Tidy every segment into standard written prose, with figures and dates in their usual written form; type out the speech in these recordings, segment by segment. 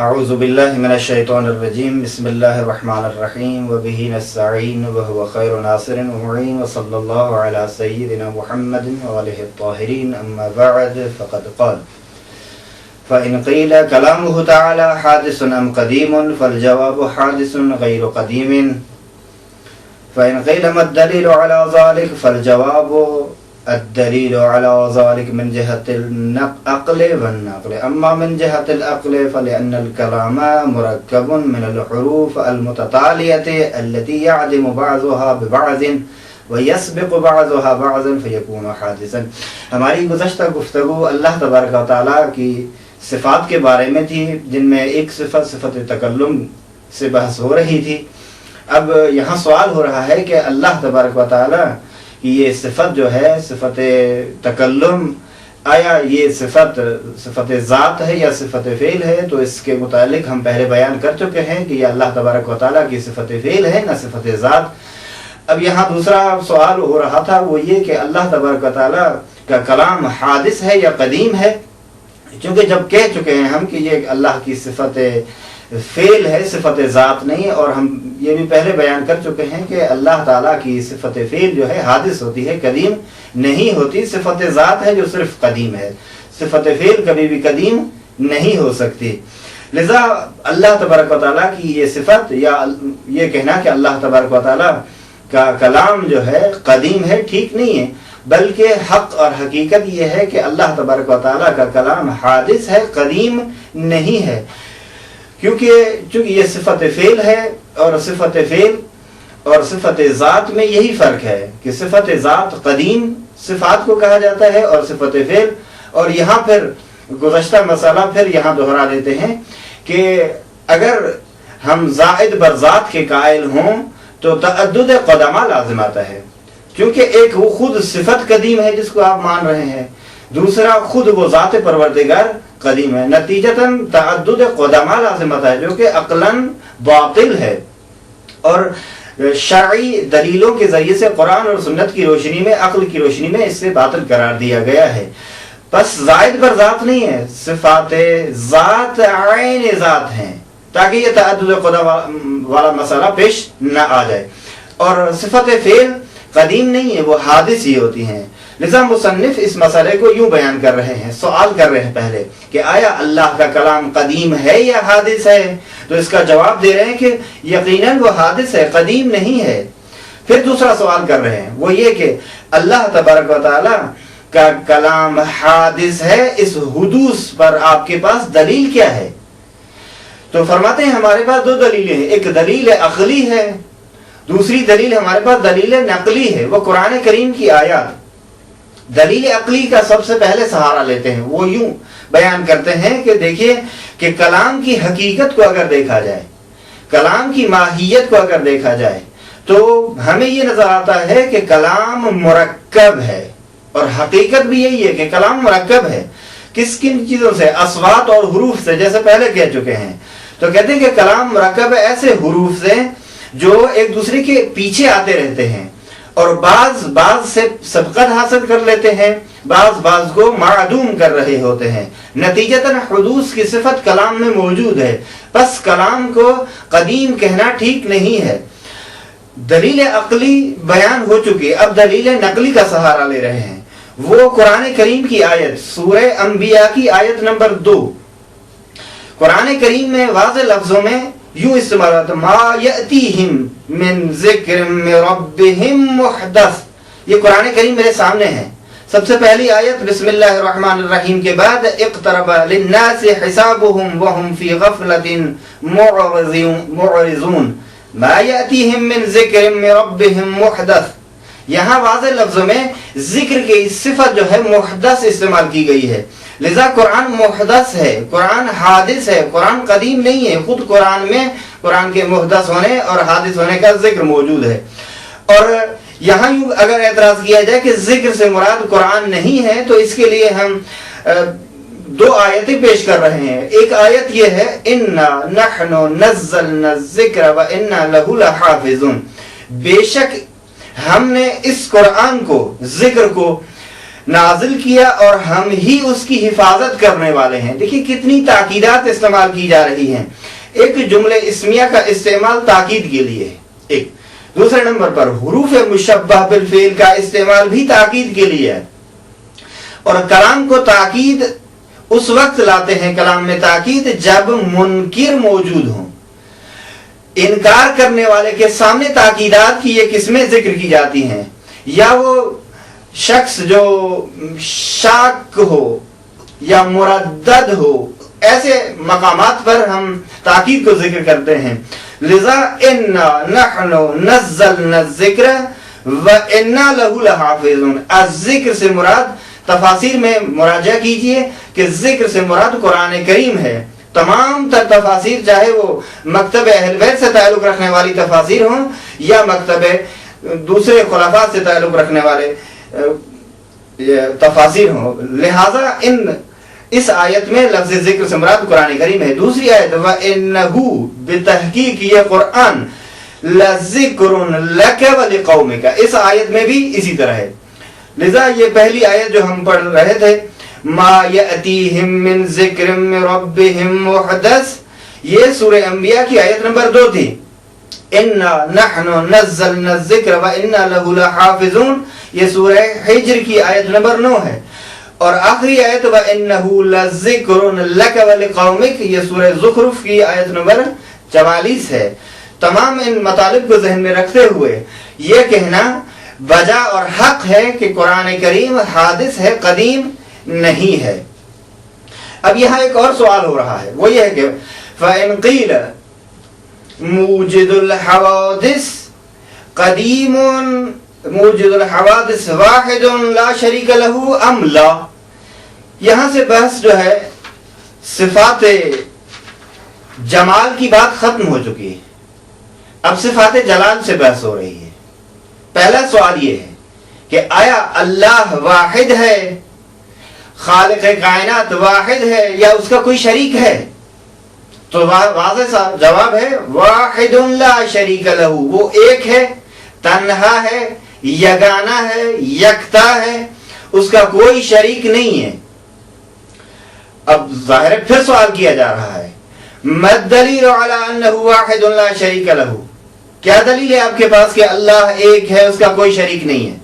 اعوذ باللہ من الشیطان الرجیم بسم اللہ الرحمن الرحیم وبہ نستعین وہو خیر ناصر ومعین وصلی اللہ علی سیدنا محمد وآلہ الطاہرین اما بعد فقد قال فإن قیل کلامہ تعالی حادث ام قدیم فالجواب حادث غیر قدیم فإن قیل ما الدلیل علی ذلك فالجواب الدلیل علی ذلك من جهة العقل والنقل اما من جهة العقل فلأن الكلام مركب من الحروف المتتالية التي يعدم بعضها ببعض ويسبق بعضها بعضا فيكون حادثا. ہماری گزشتہ گفتگو اللہ تبارک و تعالیٰ کی صفات کے بارے میں تھی، جن میں ایک صفت تکلم سے بحث ہو رہی تھی. اب یہاں سوال ہو رہا ہے کہ اللہ تبارک و تعالیٰ کہ یہ صفت جو ہے صفت تکلم، آیا یہ صفت ذات ہے یا صفت فعل ہے؟ تو اس کے متعلق ہم پہلے بیان کر چکے ہیں کہ یہ اللہ تبارک و تعالیٰ کی صفت فعل ہے نہ صفت ذات. اب یہاں دوسرا سوال ہو رہا تھا، وہ یہ کہ اللہ تبارک و تعالیٰ کا کلام حادث ہے یا قدیم ہے. چونکہ جب کہہ چکے ہیں ہم کہ یہ اللہ کی صفت فعل ہے، صفت ذات نہیں، اور ہم یہ بھی پہلے بیان کر چکے ہیں کہ اللہ تعالیٰ کی صفت فعل جو ہے حادث ہوتی ہے، قدیم نہیں ہوتی. صفت ذات ہے جو صرف قدیم ہے، صفت فعل کبھی بھی قدیم نہیں ہو سکتی. لذا اللہ تبارک و تعالیٰ کی یہ صفت یا یہ کہنا کہ اللہ تبارک و تعالیٰ کا کلام جو ہے قدیم ہے ٹھیک نہیں ہے، بلکہ حق اور حقیقت یہ ہے کہ اللہ تبارک و تعالیٰ کا کلام حادث ہے، قدیم نہیں ہے. چونکہ یہ صفت فعل ہے، اور صفت فعل اور صفت ذات میں یہی فرق ہے کہ صفت ذات قدیم صفات کو کہا جاتا ہے، اور صفت فعل. اور یہاں پھر گزشتہ مسئلہ پھر یہاں دہرا دیتے ہیں کہ اگر ہم زائد بر ذات کے قائل ہوں تو تعدد قدمہ لازم آتا ہے، کیونکہ ایک وہ خود صفت قدیم ہے جس کو آپ مان رہے ہیں، دوسرا خود وہ ذات پروردگار قدیم ہے. نتیجتاً تعدد قدمہ لازم آتا ہے جو کہ عقلاً باطل ہے، اور شرعی دلیلوں کے ذریعے سے قرآن اور سنت کی روشنی میں، عقل کی روشنی میں اس سے باطل قرار دیا گیا ہے. بس زائد پر ذات نہیں ہے، صفات ذات عین ذات ہیں، تاکہ یہ تعدد قدمہ والا مسئلہ پیش نہ آ جائے. اور صفت فعل قدیم نہیں ہے، وہ حادث ہی ہوتی ہیں. لذا مصنف اس مسئلے کو یوں بیان کر رہے ہیں، سوال کر رہے ہیں پہلے کہ آیا اللہ کا کلام قدیم ہے یا حادث ہے؟ تو اس کا جواب دے رہے ہیں کہ یقیناً وہ حادث ہے، قدیم نہیں ہے. پھر دوسرا سوال کر رہے ہیں، وہ یہ کہ اللہ تبارک و تعالی کا کلام حادث ہے، اس حدوث پر آپ کے پاس دلیل کیا ہے؟ تو فرماتے ہیں ہمارے پاس دو دلیلیں ہیں، ایک دلیل عقلی ہے، دوسری دلیل ہمارے پاس دلیل نقلی ہے، وہ قرآن کریم کی آیات. دلیل عقلی کا سب سے پہلے سہارا لیتے ہیں، وہ یوں بیان کرتے ہیں کہ دیکھیے کہ کلام کی حقیقت کو اگر دیکھا جائے، کلام کی ماہیت کو اگر دیکھا جائے، تو ہمیں یہ نظر آتا ہے کہ کلام مرکب ہے، اور حقیقت بھی یہی ہے کہ کلام مرکب ہے. کس کن چیزوں سے؟ اصوات اور حروف سے، جیسے پہلے کہہ چکے ہیں. تو کہتے ہیں کہ کلام مرکب ہے ایسے حروف سے جو ایک دوسرے کے پیچھے آتے رہتے ہیں، اور بعض سے سبقت حاصل کر لیتے ہیں، بعض کو معدوم کر رہے ہوتے ہیں. نتیجتاً حدوث کی صفت کلام میں موجود ہے، بس کلام کو قدیم کہنا ٹھیک نہیں ہے. دلیل عقلی بیان ہو چکی، اب دلیل نقلی کا سہارا لے رہے ہیں. وہ قرآن کریم کی آیت، سورہ انبیاء کی آیت نمبر 2. قرآن کریم میں واضح لفظوں میں یوں استعمال ہوتا ہے، ما یأتیہم من ذکر من ربہم محدث. یہ قرآن کریم میرے سامنے ہے. سب سے پہلی آیت بسم اللہ الرحمن الرحیم کے بعد اقترب للناس حسابہم وہم فی غفلۃ معرضون ما یأتیہم من ذکر من ربہم محدث. یہاں واضح لفظوں میں ذکر کی صفت جو ہے محدث استعمال کی گئی ہے. لذا قرآن محدث ہے، قرآن حادث ہے، قرآن قدیم نہیں ہے. خود قرآن میں قرآن کے محدث ہونے اور حادث ہونے کا ذکر موجود ہے. اور یہاں اگر اعتراض کیا جائے کہ ذکر سے مراد قرآن نہیں ہے، تو اس کے لیے ہم دو آیتیں پیش کر رہے ہیں. ایک آیت یہ ہے، انا نحن نزلنا الذکر وانا لہ لحافظون. بے شک ہم نے اس قرآن کو، ذکر کو نازل کیا اور ہم ہی اس کی حفاظت کرنے والے ہیں. دیکھیے کتنی تاکیدات استعمال کی جا رہی ہیں. ایک جملے اسمیہ کا استعمال تاکید کے لیے ہے. ایک دوسرے نمبر پر حروف مشبہ بالفعل کا استعمال بھی تاکید کے لیے ہے. اور کلام کو تاکید اس وقت لاتے ہیں کلام میں تاکید جب منکر موجود ہوں. انکار کرنے والے کے سامنے تاکیدات کی یہ قسمیں ذکر کی جاتی ہیں. یا وہ شخص جو شاک ہو یا مردد ہو، ایسے مقامات پر ہم تاکید کو ذکر کرتے ہیں. لذا انا نحن نزلنا الذکر وانا له لحافظون. الذکر سے مراد تفاسیر میں مراجعہ کیجئے کہ ذکر سے مراد قرآن کریم ہے. تمام تر تفاسیر چاہے وہ مکتب اہلبیت سے تعلق رکھنے والی تفاسیر ہوں یا مکتب دوسرے خلفاء سے تعلق رکھنے والے تفاسیر ہوں، لہذا اس آیت میں لفظ ذکر سے مراد قرآن کریم ہے. دوسری آیت وَإِنَّهُ بتحقیق یہ قرآن لَذِكْرٌ لَكَ وَلِقَوْمِكَ، اس آیت میں بھی اسی طرح ہے. لذا یہ پہلی آیت جو ہم پڑھ رہے تھے ما یأتیہم من ذکر من ربہم محدث، یہ سورہ انبیاء کی آیت نمبر 2 تھی. انا نحن نزلنا الذکر وانا له لحافظون، یہ سورہ حجر کی آیت نمبر 9 ہے. اور آخری آیت وَإِنَّهُ لَذِكْرٌ لَكَ وَلِقَوْمِكَ، یہ سورہ زخرف کی آیت نمبر 44 ہے. تمام ان مطالب کو ذہن میں رکھتے ہوئے یہ کہنا وجہ اور حق ہے کہ قرآن کریم حادث ہے، قدیم نہیں ہے. اب یہاں ایک اور سوال ہو رہا ہے، وہ یہ ہے کہ فَإِنْ قِيلَ موجد الحوادث قدیم موجد الحوادث واحد لا شریک له ام لا. یہاں سے بحث جو ہے صفات جمال کی بات ختم ہو چکی ہے، اب صفات جلال سے بحث ہو رہی ہے. پہلا سوال یہ ہے کہ آیا اللہ واحد ہے، خالق کائنات واحد ہے، یا اس کا کوئی شریک ہے؟ تو واضح سا جواب ہے واحد لا شریک لہ، وہ ایک ہے، تنہا ہے، یگانہ ہے، یکتا ہے، اس کا کوئی شریک نہیں ہے. اب ظاہر ہے پھر سوال کیا جا رہا ہے ما الدلیل علی انہ واحد لا شریک لہ، کیا دلیل ہے آپ کے پاس کہ اللہ ایک ہے، اس کا کوئی شریک نہیں ہے؟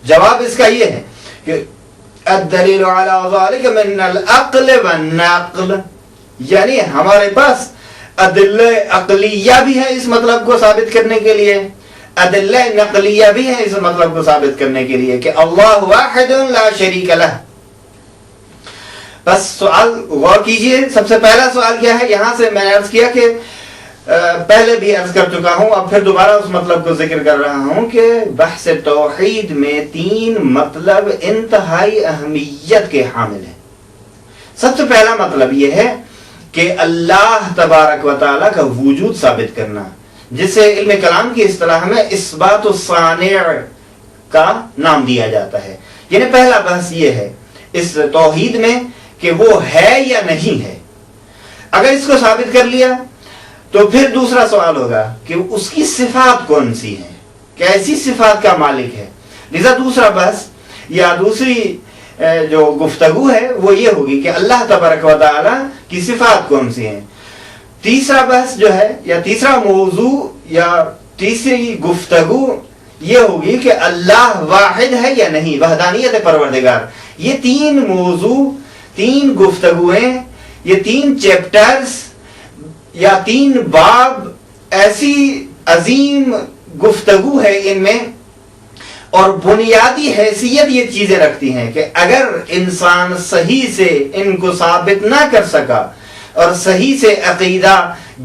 جواب اس کا یہ ہے کہ الدلیل علی ذلک من العقل والنقل، یعنی ہمارے پاس ادلہ عقلیہ بھی ہے اس مطلب کو ثابت کرنے کے لیے، ادلہ نقلیہ بھی ہے اس مطلب کو ثابت کرنے کے لیے کہ اللہ واحد لا شریک لہ. بس سوال غور کیجئے، سب سے پہلا سوال کیا ہے؟ یہاں سے میں نے عرض کیا کہ پہلے بھی عرض کر چکا ہوں، اب پھر دوبارہ اس مطلب کو ذکر کر رہا ہوں کہ بحث توحید میں 3 مطلب انتہائی اہمیت کے حامل ہیں. سب سے پہلا مطلب یہ ہے کہ اللہ تبارک و تعالیٰ کا وجود ثابت کرنا، جسے علم کلام کی اصطلاح میں اثبات الصانع کا نام دیا جاتا ہے. یعنی پہلا بحث یہ ہے اس توحید میں کہ وہ ہے یا نہیں ہے. اگر اس کو ثابت کر لیا تو پھر دوسرا سوال ہوگا کہ اس کی صفات کون سی ہیں، کیسی صفات کا مالک ہے. لذا دوسرا بحث یا دوسری جو گفتگو ہے وہ یہ ہوگی کہ اللہ تبارک و تعالی کی صفات کون سی ہیں. تیسرا بحث جو ہے یا تیسرا موضوع یا تیسری گفتگو یہ ہوگی کہ اللہ واحد ہے یا نہیں، وحدانیت پروردگار. یہ 3 موضوع، 3 گفتگویں، یہ 3 چیپٹرز یا 3 باب ایسی عظیم گفتگو ہے ان میں، اور بنیادی حیثیت یہ چیزیں رکھتی ہیں کہ اگر انسان صحیح سے ان کو ثابت نہ کر سکا اور صحیح سے عقیدہ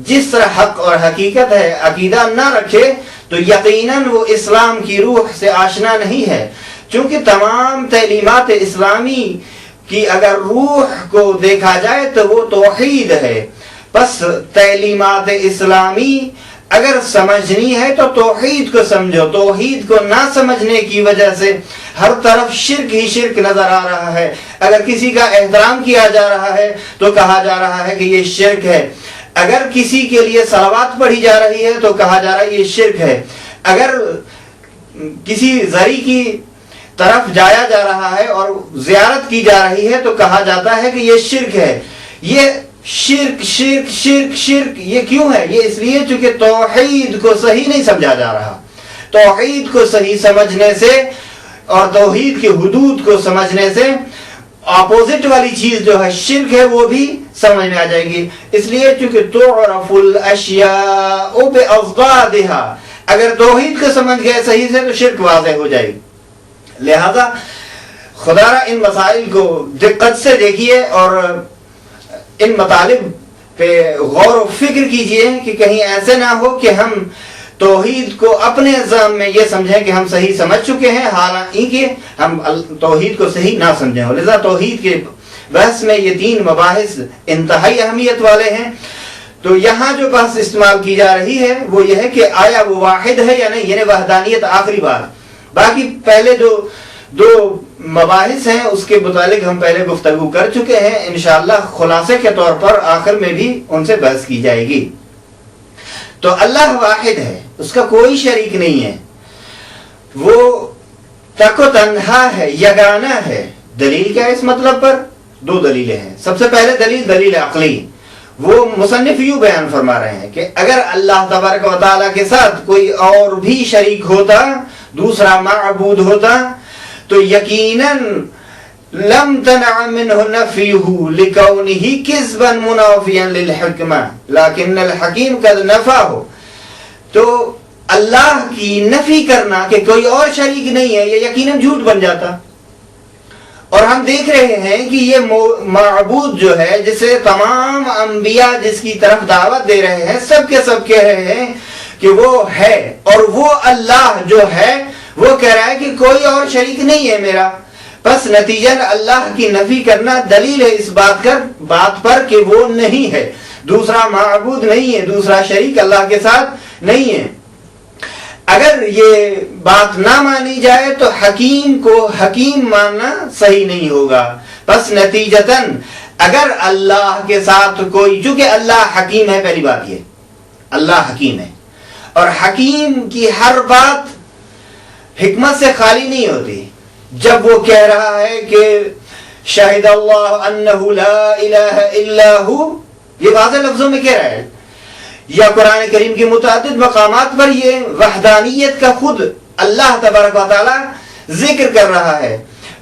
جس طرح حق اور حقیقت ہے عقیدہ نہ رکھے تو یقیناً وہ اسلام کی روح سے آشنا نہیں ہے. چونکہ تمام تعلیمات اسلامی کی اگر روح کو دیکھا جائے تو وہ توحید ہے. بس تعلیمات اسلامی اگر سمجھنی ہے تو توحید کو سمجھو. توحید کو نہ سمجھنے کی وجہ سے ہر طرف شرک ہی شرک نظر آ رہا ہے. اگر کسی کا احترام کیا جا رہا ہے تو کہا جا رہا ہے کہ یہ شرک ہے. اگر کسی کے لیے صلوات پڑھی جا رہی ہے تو کہا جا رہا ہے یہ شرک ہے. اگر کسی زری کی طرف جایا جا رہا ہے اور زیارت کی جا رہی ہے تو کہا جاتا ہے کہ یہ شرک ہے. یہ شرک شرک شرک شرک یہ کیوں ہے؟ یہ اس لیے چونکہ توحید کو صحیح نہیں سمجھا جا رہا. توحید کو صحیح سمجھنے سے اور توحید کی حدود کو سمجھنے سے اپوزٹ والی چیز جو ہے شرک ہے وہ بھی سمجھ میں آ جائے گی. اس لیے چونکہ تعرف الاشیاء باضدادها، اگر توحید کو سمجھ گئے صحیح سے تو شرک واضح ہو جائے گی. لہذا خدا را ان مسائل کو دقت سے دیکھیے اور ان مطالب پہ غور و فکر کیجئے کہ کہیں ایسے نہ ہو کہ ہم توحید کو اپنے ذہن میں یہ سمجھیں کہ ہم صحیح سمجھ چکے ہیں حالانکہ ہم توحید کو صحیح نہ سمجھیں. لذا توحید کے بحث میں یہ 3 مباحث انتہائی اہمیت والے ہیں. تو یہاں جو بحث استعمال کی جا رہی ہے وہ یہ ہے کہ آیا وہ واحد ہے یا نہیں، یعنی وحدانیت آخری بار. باقی پہلے جو 2 مباحث ہیں اس کے متعلق ہم پہلے گفتگو کر چکے ہیں. انشاءاللہ خلاصے کے طور پر آخر میں بھی ان سے بحث کی جائے گی. تو اللہ واحد ہے، اس کا کوئی شریک نہیں ہے، وہ تک و تنہا ہے، یگانہ ہے. دلیل کیا ہے اس مطلب پر؟ 2 دلیلیں ہیں. سب سے پہلے دلیل عقلی. وہ مصنف یوں بیان فرما رہے ہیں کہ اگر اللہ تبارک و تعالیٰ کے ساتھ کوئی اور بھی شریک ہوتا، دوسرا معبود ہوتا، تو یقیناً لم تنع منه نفيه لكونه كذبا منافيا للحكمة لكن الحكيم قد نفاه. تو اللہ کی نفی کرنا کہ کوئی اور شریک نہیں ہے یہ یقیناً جھوٹ بن جاتا. اور ہم دیکھ رہے ہیں کہ یہ معبود جو ہے جسے تمام انبیاء جس کی طرف دعوت دے رہے ہیں سب کے سب کہہ رہے ہیں کہ وہ ہے، اور وہ اللہ جو ہے وہ کہہ رہا ہے کہ کوئی اور شریک نہیں ہے میرا. بس نتیجہ اللہ کی نفی کرنا دلیل ہے اس بات پر کہ وہ نہیں ہے، دوسرا معبود نہیں ہے، دوسرا شریک اللہ کے ساتھ نہیں ہے. اگر یہ بات نہ مانی جائے تو حکیم کو حکیم ماننا صحیح نہیں ہوگا. بس نتیجتاً اگر اللہ کے ساتھ کوئی، چونکہ اللہ حکیم ہے، پہلی بات یہ اللہ حکیم ہے اور حکیم کی ہر بات حکمت سے خالی نہیں ہوتی. جب وہ کہہ رہا ہے کہ شاہد اللہ انہ لا الہ الا ہو، یہ واضح لفظوں میں کہہ رہا ہے، یا قرآن کریم کی متعدد مقامات پر یہ وحدانیت کا خود اللہ تبارک و تعالی ذکر کر رہا ہے.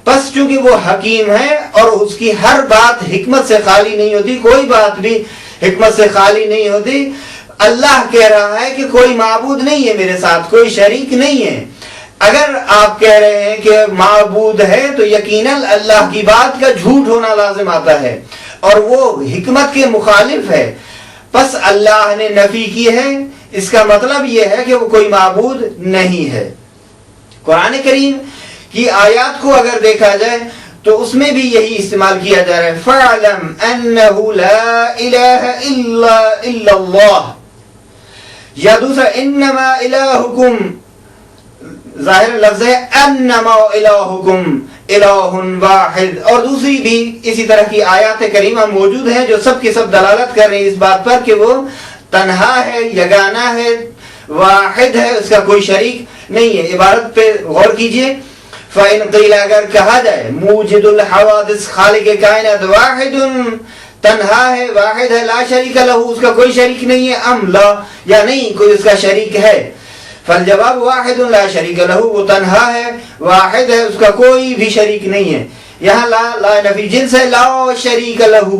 بس چونکہ وہ حکیم ہے اور اس کی ہر بات حکمت سے خالی نہیں ہوتی، کوئی بات بھی حکمت سے خالی نہیں ہوتی. اللہ کہہ رہا ہے کہ کوئی معبود نہیں ہے میرے ساتھ، کوئی شریک نہیں ہے. اگر آپ کہہ رہے ہیں کہ معبود ہے تو یقیناً اللہ کی بات کا جھوٹ ہونا لازم آتا ہے اور وہ حکمت کے مخالف ہے. بس اللہ نے نفی کی ہے، اس کا مطلب یہ ہے کہ وہ کوئی معبود نہیں ہے. قرآن کریم کی آیات کو اگر دیکھا جائے تو اس میں بھی یہی استعمال کیا جا رہا ہے، فَاعْلَمْ أَنَّهُ لَا إِلَهَ إِلَّا اللَّهُ، یا دوسرا انما الہکم، ظاہر لفظ ہے انما الہکم الہ واحد. اور دوسری بھی اسی طرح کی آیات کریمہ موجود ہیں جو سب کی سب دلالت کر رہی ہیں اس بات پر کہ وہ تنہا ہے، یگانہ ہے، واحد ہے، اس کا کوئی شریک نہیں ہے. عبارت پہ غور کیجئے. فَإِنْ قِيلَ، اگر کہا جائے موجد الحوادث، خالق کائنات، واحد تنہا ہے، واحد ہے، لا شریک لہ، اس کا کوئی شریک نہیں ہے، ام لا، یا نہیں کوئی اس کا شریک ہے. فالجواب واحد لا شریک لہ، وہ تنہا ہے، واحد ہے، اس کا کوئی بھی شریک نہیں ہے. یہاں لا نفی جنس ہے، لا شریک لہ،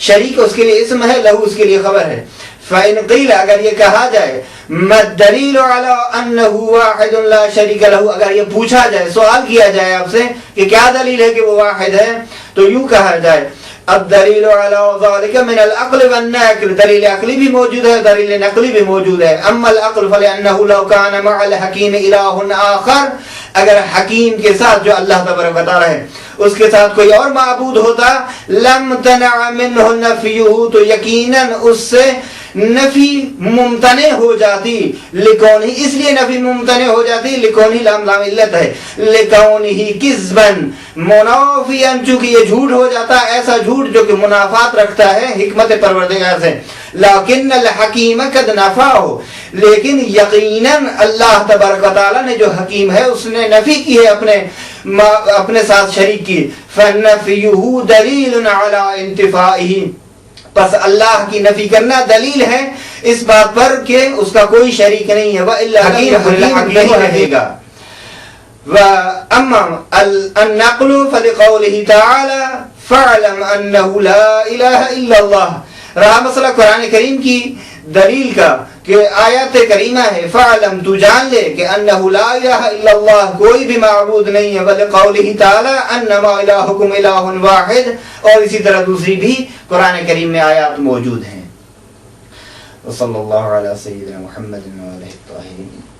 شریک اس کے لیے اسم ہے، لہ اس کے لیے خبر ہے. فإن قیل، اگر یہ کہا جائے ما الدلیل علی انہ واحد لا شریک لہ، اگر یہ پوچھا جائے، سوال کیا جائے آپ سے کہ کیا دلیل ہے کہ وہ واحد ہے، تو یوں کہا جائے الدلیل علی ذلک من العقل والنقل، دلیل عقلی بھی موجود ہے، دلیل نقلی بھی موجود ہے. اما العقل فلانہ لو کان مع الحکیم الہ آخر، اگر حکیم کے ساتھ جو اللہ تبارک و تعالی ہے اس کے ساتھ کوئی اور معبود ہوتا، لم تنع منہ نفیہ، تو یقیناً اس سے نفی ممتنع ہو جاتی. لکونہی، اس لیے نفی ممتنع ہو جاتی، لکونہی لام علت ہے، لکونہی کذباً منافیاً، چونکہ یہ جھوٹ ہو جاتا، ایسا جھوٹ جو کہ منافات رکھتا ہے حکمت پروردگار سے. لیکن الحکیم قد نفاہ، لیکن یقیناً اللہ تبارک و تعالیٰ نے جو حکیم ہے اس نے نفی کی ہے اپنے اپنے ساتھ شریک کی فَنَفْيُهُ دَلِيلٌ عَلَىٰ انْتِفَائِهِ، پس اللہ کی نفی کرنا دلیل ہے اس بات پر کہ اس کا کوئی شریک نہیں ہے، وَإِلَّا حَكِيمٌ نہیں رہے گا۔ وَأَمَّا النَّقْلُ فَلِقَوْلِهِ تَعَالَى فَاعْلَمْ أَنَّهُ لَا إِلَهَ إِلَّا اللَّهُ، رہا مسئلہ قرآن کریم کی دلیل کا کہ آیات کریمہ ہے فَاعْلَمْ تو جان لے کہ أَنَّهُ لَا إِلَهَ إِلَّا اللَّهُ، کوئی بھی معبود نہیں ہے، وَلِقَوْلِهِ تَعَالَى أَنَّمَا إِلَٰهُكُمْ إِلَٰهٌ وَاحِدٌ، اور اسی طرح دوسری بھی قرآن کریم میں آیات موجود ہیں۔ وصلی اللہ علی سیدنا محمد وآلہ الطاہرین۔